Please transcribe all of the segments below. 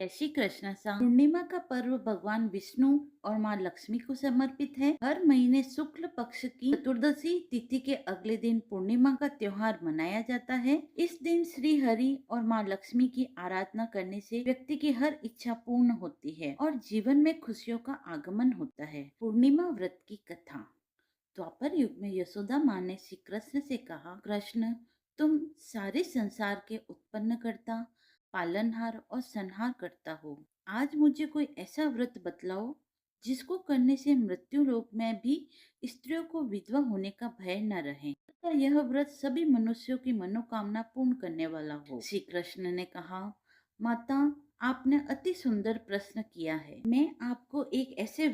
जय श्री कृष्ण सा। पूर्णिमा का पर्व भगवान विष्णु और माँ लक्ष्मी को समर्पित है। हर महीने शुक्ल पक्ष की चतुर्दशी तिथि के अगले दिन पूर्णिमा का त्योहार मनाया जाता है। इस दिन श्री हरि और माँ लक्ष्मी की आराधना करने से व्यक्ति की हर इच्छा पूर्ण होती है और जीवन में खुशियों का आगमन होता है। पूर्णिमा व्रत की कथा। द्वापर युग में यशोदा माँ ने श्री कृष्ण से कहा, कृष्ण, तुम सारे संसार के उत्पन्न करता, पालनहार और संहार करता हो। आज मुझे कोई ऐसा व्रत बतलाओ जिसको करने से मृत्यु लोक में भी स्त्रियों को विधवा होने का भय न रहे तथा यह व्रत सभी मनुष्यों की मनोकामना पूर्ण करने वाला हो। श्री कृष्ण ने कहा, माता, आपने अति सुंदर प्रश्न किया है। मैं आपको एक ऐसे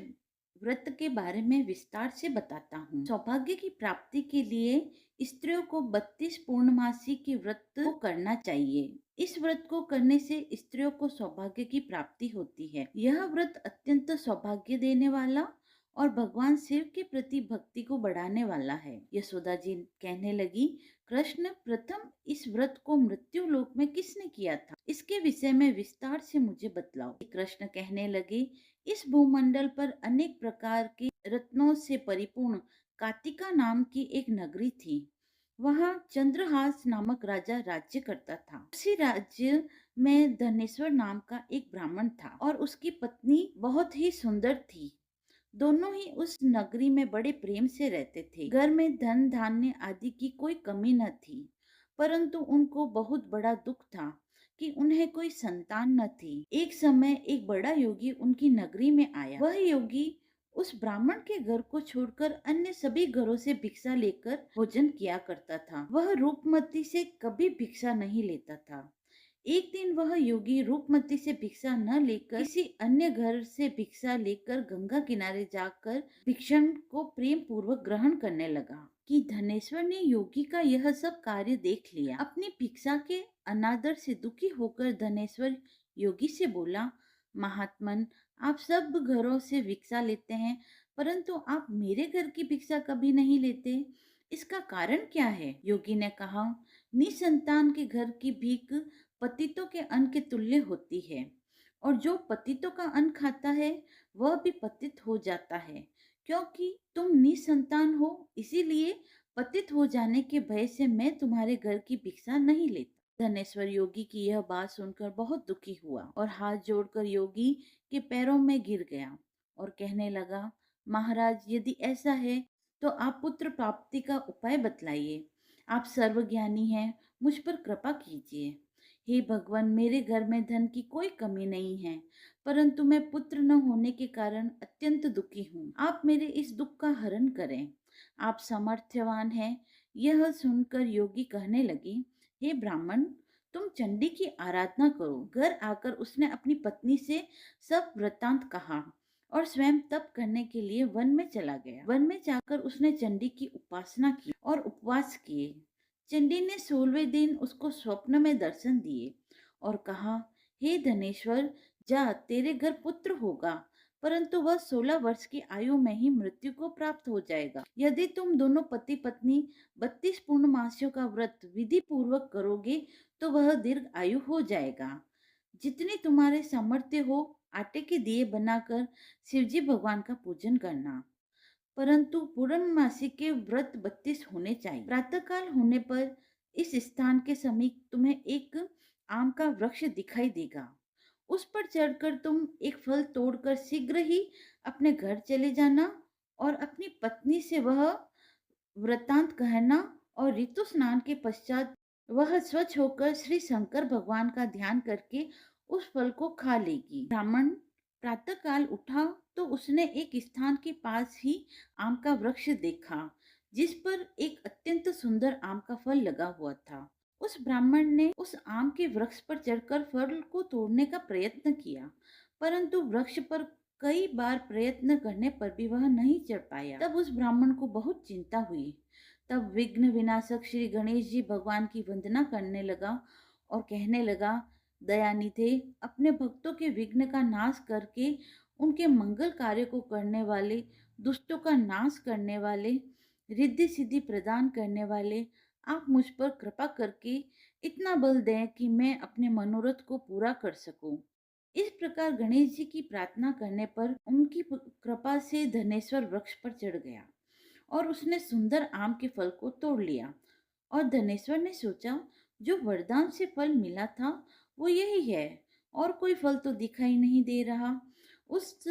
व्रत के बारे में विस्तार से बताता हूँ। सौभाग्य की प्राप्ति के लिए स्त्रियों को 32 पूर्णमासी के व्रत को करना चाहिए। इस व्रत को करने से स्त्रियों को सौभाग्य की प्राप्ति होती है। यह व्रत अत्यंत सौभाग्य देने वाला और भगवान शिव के प्रति भक्ति को बढ़ाने वाला है। यशोदा जी कहने लगी, कृष्ण, प्रथम इस व्रत को मृत्यु लोक में किसने किया था? इसके विषय में विस्तार से मुझे बतलाओ। कृष्ण कहने लगे, इस भूमंडल पर अनेक प्रकार के रत्नों से परिपूर्ण कातिका नाम की एक नगरी थी। वहाँ चंद्रहास नामक राजा राज्य करता था। उसी राज्य में धनेश्वर नाम का एक ब्राह्मण था और उसकी पत्नी बहुत ही सुंदर थी। दोनों ही उस नगरी में बड़े प्रेम से रहते थे। घर में धन धान्य आदि की कोई कमी न थी, परंतु उनको बहुत बड़ा दुख था कि उन्हें कोई संतान न थी। एक समय एक बड़ा योगी उनकी नगरी में आया। वह योगी उस ब्राह्मण के घर को छोड़कर अन्य सभी घरों से भिक्षा लेकर भोजन किया करता था। वह रूपमती से कभी भिक्षा नहीं लेता था। एक दिन वह योगी रूपमती से भिक्षा न लेकर किसी अन्य घर से भिक्षा लेकर गंगा किनारे जाकर भिक्षण को प्रेम पूर्वक ग्रहण करने लगा कि धनेश्वर ने योगी का यह सब कार्य देख लिया। अपनी भिक्षा के अनादर से दुखी होकर धनेश्वर योगी से बोला, महात्मन, आप सब घरों से भिक्षा लेते हैं, परंतु आप मेरे घर की भिक्षा कभी नहीं लेते। इसका कारण क्या है? योगी ने कहा, निसंतान के घर की भीख पतितों के अन्न के तुल्य होती है और जो पतितों का अन्न खाता है वह भी पतित हो जाता है। क्योंकि तुम निसंतान हो, इसीलिए पतित हो जाने के भय से मैं तुम्हारे घर की भिक्षा नहीं लेता। धनेश्वर योगी की यह बात सुनकर बहुत दुखी हुआ और हाथ जोड़कर योगी के पैरों में गिर गया और कहने लगा, महाराज, यदि ऐसा है तो आप पुत्र प्राप्ति का उपाय बतलाइए। आप सर्वज्ञानी हैं, मुझ पर कृपा कीजिए। हे भगवान, मेरे घर में धन की कोई कमी नहीं है, परंतु मैं पुत्र न होने के कारण अत्यंत दुखी हूँ। आप मेरे इस दुख का हरण करें। आप सामर्थ्यवान हैं। यह सुनकर योगी कहने लगे, हे ब्राह्मण, तुम चंडी की आराधना करो। घर आकर उसने अपनी पत्नी से सब वृत्तांत कहा और स्वयं तप करने के लिए वन में चला गया। वन में जाकर उसने चंडी की उपासना की और उपवास किए। चंडी ने 16वें दिन उसको स्वप्न में दर्शन दिए और कहा, हे धनेश्वर, जा, तेरे घर पुत्र होगा, परंतु वह 16 वर्ष की आयु में ही मृत्यु को प्राप्त हो जाएगा। यदि तुम दोनों पति पत्नी 32 पूर्णमासियों का व्रत विधि पूर्वक करोगे तो वह दीर्घ आयु हो जाएगा। जितनी तुम्हारे सामर्थ्य हो, आटे के दिए बनाकर शिवजी भगवान का पूजन करना, परंतु पूर्णमासी के व्रत 32 होने चाहिए। प्रातःकाल होने पर इस स्थान के समीप तुम्हें एक आम का वृक्ष दिखाई देगा। उस पर चढ़कर तुम एक फल तोड़कर शीघ्र ही अपने घर चले जाना और अपनी पत्नी से वह वृतांत कहना और ऋतु स्नान के पश्चात वह स्वच्छ होकर श्री शंकर भगवान का ध्यान करके उस फल को खा लेगी। ब्राह्मण प्रातःकाल उठा तो उसने एक स्थान के पास ही आम का वृक्ष देखा जिस पर एक अत्यंत सुंदर आम का फल लगा हुआ था। उस ब्राह्मण ने उस आम के वृक्ष पर चढ़कर फल को तोड़ने का प्रयत्न किया, परंतु वृक्ष पर कई बार प्रयत्न करने पर भी वह नहीं चढ़ पाया। तब उस ब्राह्मण को बहुत चिंता हुई। तब विघ्न विनाशक श्री गणेश जी भगवान की वंदना करने लगा और कहने लगा, दयानिधे, अपने भक्तों के विघ्न का नाश करके उनके मंगल कार्य को करने वाले, दुष्टों का नाश करने वाले, रिद्धि सिद्धि प्रदान करने वाले, आप मुझ पर कृपा करके इतना बल दें कि मैं अपने मनोरथ को पूरा कर सकूं। इस प्रकार गणेश जी की प्रार्थना करने पर उनकी कृपा से धनेश्वर वृक्ष पर चढ़ गया और उसने सुंदर आम के फल को तोड़ लिया। और धनेश्वर ने सोचा, जो वरदान से फल मिला था वो यही है, और कोई फल तो दिखाई नहीं दे रहा। उस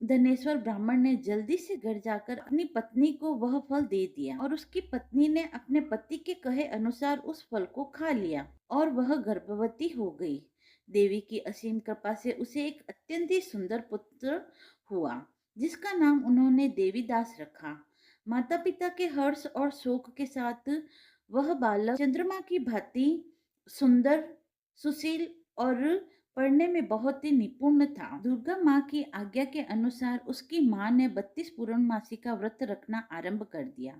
धनेश्वर ब्राह्मण ने जल्दी से घर जाकर अपनी पत्नी को वह फल दे दिया और उसकी पत्नी ने अपने पति के कहे अनुसार उस फल को खा लिया और वह गर्भवती हो गई। देवी की असीम कृपा से उसे एक अत्यंत ही सुंदर पुत्र हुआ, जिसका नाम उन्होंने देवीदास रखा। माता पिता के हर्ष और शोक के साथ वह बालक चंद्रमा की भांति सुंदर, सुशील और पढ़ने में बहुत ही निपुण था। दुर्गा माँ की आज्ञा के अनुसार उसकी माँ ने 32 पूर्णमासी का व्रत रखना आरंभ कर दिया,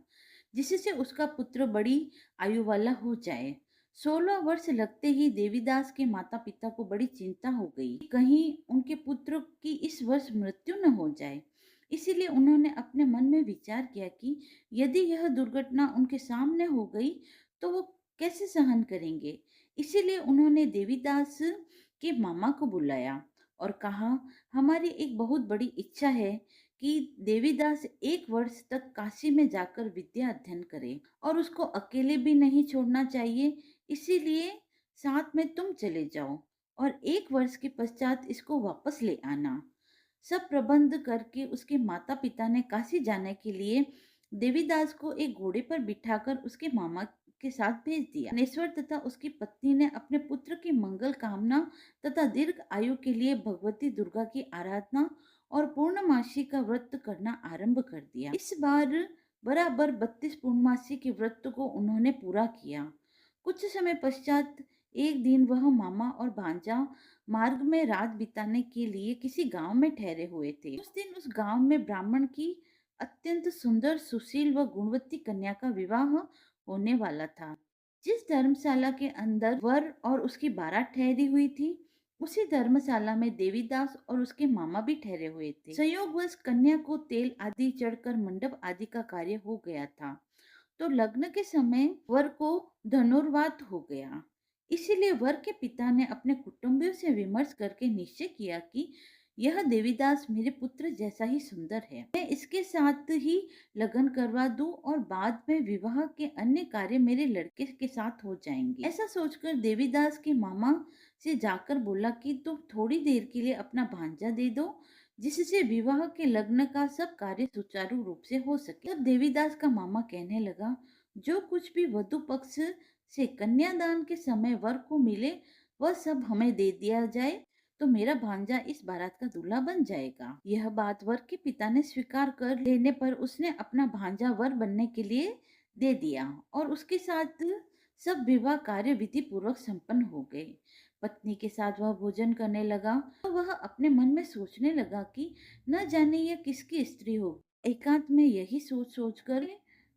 जिससे उसका पुत्र बड़ी आयु वाला हो जाए। 16 वर्ष लगते ही देवीदास के माता पिता को बड़ी चिंता हो गई, कहीं उनके पुत्र की इस वर्ष मृत्यु न हो जाए। इसीलिए उन्होंने अपने मन में विचार किया कि यदि यह दुर्घटना उनके सामने हो गई तो वो कैसे सहन करेंगे। इसीलिए उन्होंने देवीदास के मामा को बुलाया और कहा, हमारी एक बहुत बड़ी इच्छा है कि देवीदास 1 वर्ष तक काशी में जाकर विद्या अध्ययन करे और उसको अकेले भी नहीं छोड़ना चाहिए। इसीलिए साथ में तुम चले जाओ और 1 वर्ष के पश्चात इसको वापस ले आना। सब प्रबंध करके उसके माता पिता ने काशी जाने के लिए देवीदास को एक घोड़े पर बिठाकर उसके मामा के साथ भेज दिया। नेश्वर तथा उसकी पत्नी ने अपने पुत्र की मंगल कामना तथा दीर्घ आयु के लिए भगवती दुर्गा की आराधना और पूर्णमासी का व्रत करना आरंभ कर दिया। इस बार बराबर 32 पूर्णमासी के व्रत को उन्होंने पूरा किया। कुछ समय पश्चात एक दिन वह मामा और भांजा मार्ग में रात बिताने के लिए किसी गांव में ठहरे हुए थे। उस दिन उस गांव में ब्राह्मण की अत्यंत सुंदर, सुशील व गुणवती कन्या का विवाह होने वाला था। जिस धर्मशाला के अंदर वर और उसकी बारात ठहरी हुई थी, उसी धर्मशाला में देवीदास और उसके मामा भी ठहरे हुए थे। संयोगवश कन्या को तेल आदि चढ़कर मंडप आदि का कार्य हो गया था, तो लग्न के समय वर को धनुर्वात हो गया। इसीलिए वर के पिता ने अपने कुटुंबियों से विमर्श करके निश्चय किया कि यह देवीदास मेरे पुत्र जैसा ही सुंदर है, मैं इसके साथ ही लगन करवा दूं और बाद में विवाह के अन्य कार्य मेरे लड़के के साथ हो जाएंगे। ऐसा सोचकर देवीदास के मामा से जाकर बोला कि तुम थोड़ी देर के लिए अपना भांजा दे दो, जिससे विवाह के लग्न का सब कार्य सुचारू रूप से हो सके। तब देवीदास का मामा कहने लगा, जो कुछ भी वधु पक्ष से कन्यादान के समय वर को मिले वह सब हमें दे दिया जाए, तो मेरा भांजा इस बारात का दूल्हा बन जाएगा। यह बात वर के पिता ने स्वीकार कर लेने पर उसने अपना भांजा वर बनने के लिए दे दिया और उसके साथ सब विवाह कार्य विधि पूर्वक संपन्न हो गए। पत्नी के साथ वह भोजन करने लगा तो वह अपने मन में सोचने लगा कि न जाने यह किसकी स्त्री हो। एकांत में यही सोच सोचकर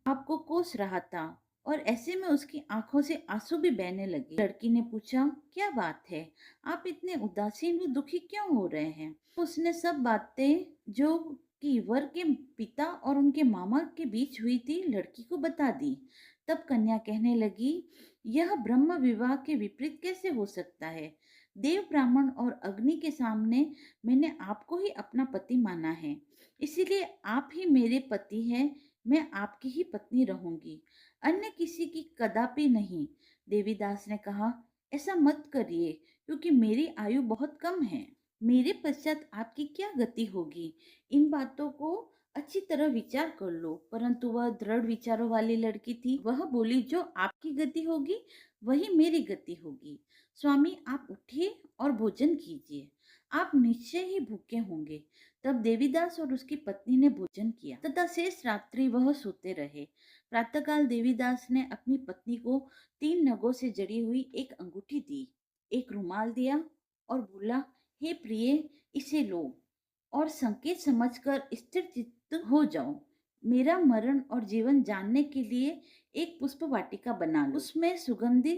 आपको कोस रहा था और ऐसे में उसकी आंखों से आंसू भी बहने लगे। लड़की ने पूछा, क्या बात है, आप इतने उदासीन व दुखी क्यों हो रहे हैं। उसने सब बातें जो कि वर के पिता और उनके मामा के बीच हुई थी लड़की को बता दी। तब कन्या कहने लगी, यह ब्रह्म विवाह के विपरीत कैसे हो सकता है। देव, ब्राह्मण और अग्नि के सामने मैंने आपको ही अपना पति माना है, इसीलिए आप ही मेरे पति हैं। मैं आपकी ही पत्नी रहूंगी, अन्य किसी की कदापि नहीं। देवीदास ने कहा, ऐसा मत करिए, क्योंकि मेरी आयु बहुत कम है। मेरे पश्चात आपकी क्या गति होगी, इन बातों को अच्छी तरह विचार कर लो। परंतु वह दृढ़ विचारों वाली लड़की थी। वह बोली, जो आपकी गति होगी वही मेरी गति होगी। स्वामी, आप उठिए और भोजन कीजिए, आप निश्चय ही भूखे होंगे। तब देवीदास और उसकी पत्नी ने भोजन किया तथा शेष रात्रि वह सोते रहे। प्रातःकाल देवीदास ने अपनी पत्नी को 3 नगों से जड़ी हुई एक अंगूठी दी, एक रुमाल दिया और बोला, हे प्रिय, इसे लो और संकेत समझकर स्थिर चित्त हो जाओ। मेरा मरण और जीवन जानने के लिए एक पुष्प वाटिका बना लो, उसमें सुगंधि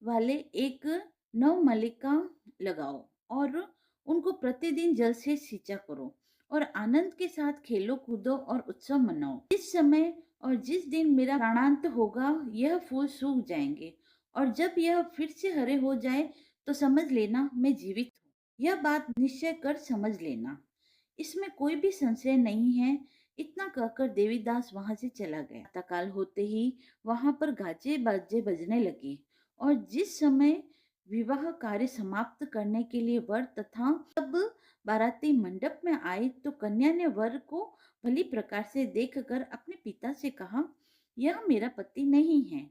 वाले एक नवमल्लिका लगाओ और उनको प्रतिदिन जल से सींचा करो और आनंद के साथ खेलो कूदो और उत्सव मनाओ। जिस समय और जिस दिन मेरा प्राणांत होगा यह फूल सूख जाएंगे और जब यह फिर से हरे हो जाए तो समझ लेना मैं जीवित हूँ। यह बात निश्चय कर समझ लेना, इसमें कोई भी संशय नहीं है। इतना कहकर देवीदास वहां से चला गया। प्रातःकाल होते ही वहां पर गाजे बाजे बजने लगे और जिस समय विवाह कार्य समाप्त करने के लिए वर तथा सब बाराती मंडप में आए तो कन्या ने वर को भली प्रकार से देखकर अपने पिता से कहा, यह मेरा पति नहीं है।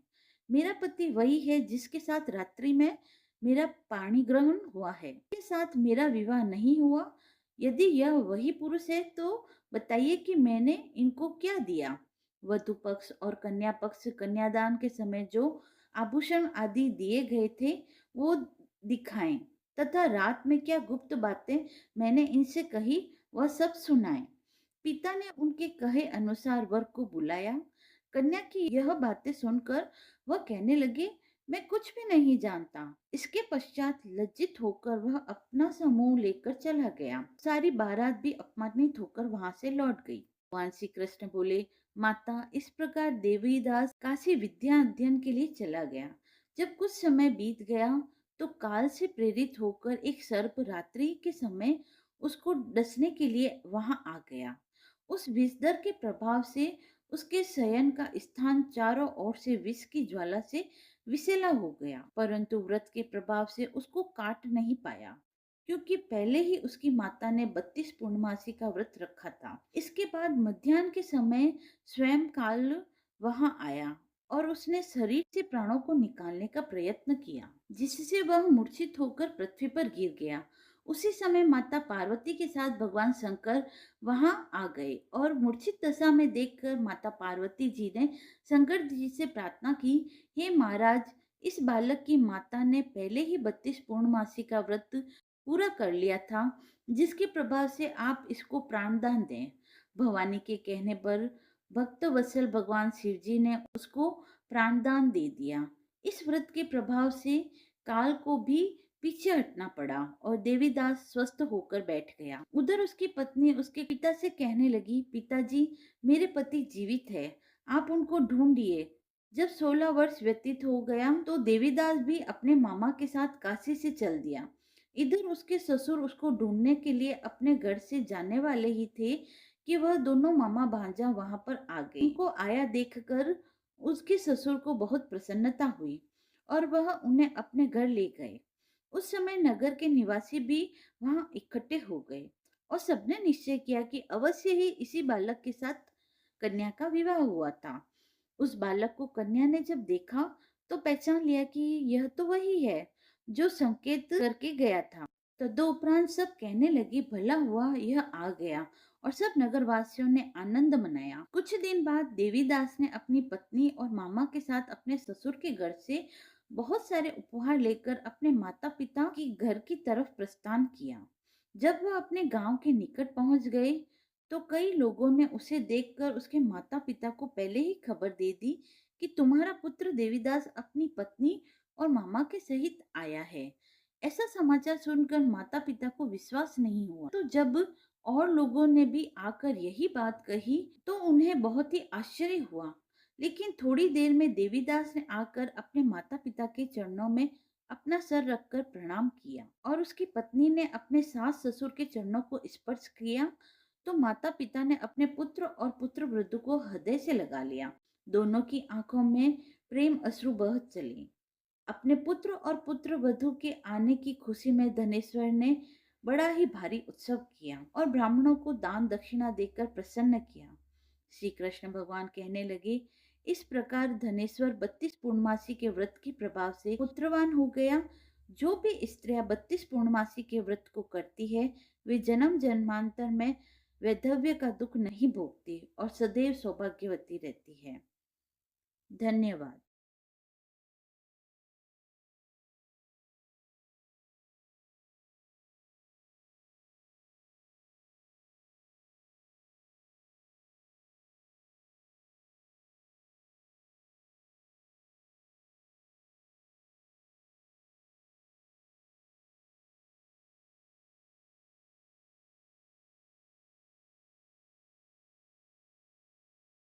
मेरा पति वही है जिसके साथ रात्रि में मेरा पाणी ग्रहण हुआ है, के साथ मेरा विवाह नहीं हुआ। यदि यह वही पुरुष है तो बताइए कि मैंने इनको क्या दिया। वधु पक्ष और कन्या पक्ष कन्यादान के समय जो आभूषण आदि दिए गए थे वो दिखाएं तथा रात में क्या गुप्त बातें मैंने इनसे कही वह सब सुनाएं। पिता ने उनके कहे अनुसार वर को बुलाया। कन्या की यह बातें सुनकर वह कहने लगे, मैं कुछ भी नहीं जानता। इसके पश्चात लज्जित होकर वह अपना समूह लेकर चला गया। सारी बारात भी अपमानित होकर वहां से लौट गई। भगवान श्री कृष्ण बोले, माता, इस प्रकार देवीदास काशी विद्या अध्ययन के लिए चला गया। जब कुछ समय बीत गया तो काल से प्रेरित होकर एक सर्प रात्रि के समय उसको डसने के लिए वहां आ गया। उस विषधर के प्रभाव से उसके शयन का स्थान चारों ओर से विष की ज्वाला से विषैला हो गया, परंतु व्रत के प्रभाव से उसको काट नहीं पाया, क्योंकि पहले ही उसकी माता ने 32 पूर्णमासी का व्रत रखा था। इसके बाद मध्याह्न के समय स्वयं काल वहां आया और उसने शरीर से प्राणों को निकालने का प्रयत्न किया, जिससे वह मूर्छित होकर पृथ्वी पर गिर गया। उसी समय माता पार्वती के साथ भगवान शंकर वहां आ गए और मूर्छित दशा में देखकर माता पार्वती जी ने शंकर जी से प्रार्थना की, हे महाराज, इस बालक की माता ने पहले ही 32 पूर्णमासी का व्रत पूरा कर लिया था, जिसके प्रभाव से आप इसको प्राणदान दें। भवानी के कहने पर भक्त वत्सल भगवान शिव जी ने उसको प्राणदान दे दिया। इस व्रत के प्रभाव से काल को भी पीछे हटना पड़ा और देवीदास स्वस्थ होकर बैठ गया। उधर उसकी पत्नी उसके पिता से कहने लगी, पिताजी, मेरे पति जीवित है, आप उनको ढूंढिए। जब 16 वर्ष व्यतीत हो गया तो देवीदास भी अपने मामा के साथ काशी से चल दिया। इधर उसके ससुर उसको ढूंढने के लिए अपने घर से जाने वाले ही थे कि वह दोनों मामा भांजा वहां पर आ गए। उनको आया देखकर उसके ससुर को बहुत प्रसन्नता हुई और वह उन्हें अपने घर ले गए। उस समय नगर के निवासी भी वहां इकट्ठे हो गए और सबने निश्चय किया कि अवश्य ही इसी बालक के साथ कन्या का विवाह हुआ था। उस बालक को कन्या ने जब देखा तो पहचान लिया कि यह तो वही है जो संकेत करके गया था। तदोपरांत सब कहने लगे, भला हुआ यह आ गया, और सब नगरवासियों ने आनंद मनाया। कुछ दिन बाद देवीदास ने अपनी पत्नी और मामा के साथ अपने ससुर के घर से बहुत सारे उपहार लेकर अपने माता पिता की घर की तरफ प्रस्थान किया। जब वह अपने गांव के निकट पहुंच गए तो कई लोगों ने उसे देखकर उसके माता पिता को पहले ही खबर दे दी कि तुम्हारा पुत्र देवीदास अपनी पत्नी और मामा के सहित आया है। ऐसा समाचार सुनकर माता पिता को विश्वास नहीं हुआ। तो जब और लोगों ने भी आकर यही बात कही तो उन्हें बहुत ही आश्चर्य हुआ। लेकिन थोड़ी देर में देवीदास ने आकर अपने माता पिता के चरणों में अपना सर रखकर प्रणाम किया और उसकी पत्नी ने अपने सास ससुर के चरणों को स्पर्श किया तो माता पिता ने अपने पुत्र और पुत्र वधू को हृदय से लगा लिया। दोनों की आंखों में प्रेम अश्रु बह चले। अपने पुत्र और पुत्र वधू के आने की खुशी में धनेश्वर ने बड़ा ही भारी उत्सव किया और ब्राह्मणों को दान दक्षिणा देकर प्रसन्न किया। श्री कृष्ण भगवान कहने लगे, इस प्रकार धनेश्वर 32 पूर्णमासी के व्रत के प्रभाव से पुत्रवान हो गया। जो भी स्त्रियां 32 पूर्णमासी के व्रत को करती है वे जन्म जन्मांतर में वैधव्य का दुख नहीं भोगती और सदैव सौभाग्यवती रहती है। धन्यवाद।